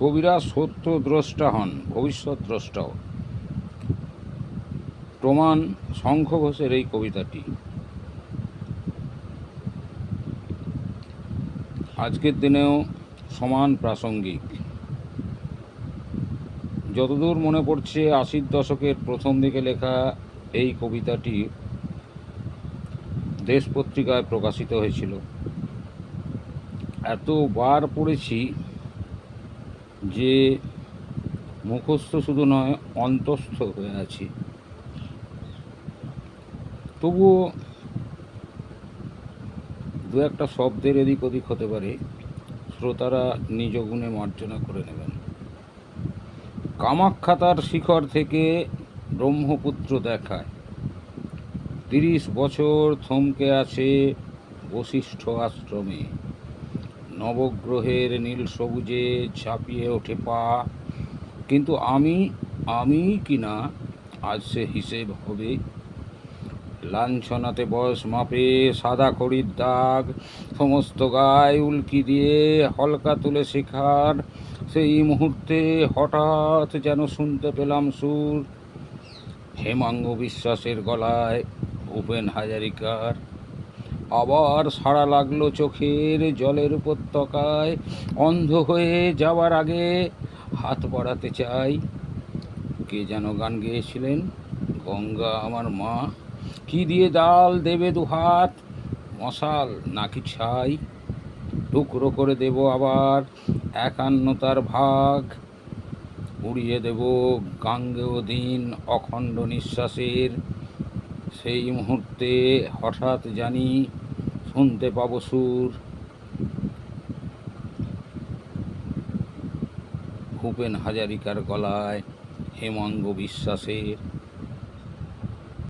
কবিরা সত্য দ্রষ্টা হন, ভবিষ্যৎ দ্রষ্টাও। প্রমাণ শঙ্খ ঘোষের এই কবিতাটি। আজকের দিনেও সমান প্রাসঙ্গিক। যতদূর মনে পড়ছে 80-র দশকের প্রথম দিকে লেখা এই কবিতাটি দেশ পত্রিকায় প্রকাশিত হয়েছিল। এতবার পড়েছি যে মুখস্থ শুধু নয়, অন্তস্থ হয়ে আছি। তবুও দু একটা শব্দের এদিক ওদিক হতে পারে, শ্রোতারা নিজ গুণে মার্জনা করে নেবেন। কামাখ্যা তার শিখর থেকে ব্রহ্মপুত্র দেখায়, 30 বছর থমকে আছে বশিষ্ঠ আশ্রমে। নবগ্রহের নীল সবুজে ঝাঁপিয়ে ওঠে পা, কিন্তু আমি কিনা আজ সে হিসেব হবে। লাঞ্ছনাতে বয়স মাপে সাদা খড়ির দাগ, সমস্ত গায়ে উল্কি দিয়ে হলকা তুলে শেখার সেই মুহূর্তে হঠাৎ যেন শুনতে পেলাম সুর, হেমাঙ্গ বিশ্বাসের গলায় ভূপেন হাজারিকার। আবার সাড়া লাগলো চোখের জলের উপত্যকায়, অন্ধ হয়ে যাওয়ার আগে হাত বাড়াতে চাই। কে যেন গান গেয়েছিলেন, গঙ্গা আমার মা, কি দিয়ে ডাল দেবে দুহাত, মশাল নাকি ছাই? টুকরো করে দেব আবার একান্নতার ভাগ, উড়িয়ে দেব গাঙ্গেয় দিন অখণ্ড নিঃশ্বাসের। সেই মুহূর্তে হঠাৎ জানি শুনতে পাবো সুর, ভূপেন হাজারিকার গলায় হেমাঙ্গ বিশ্বাসের।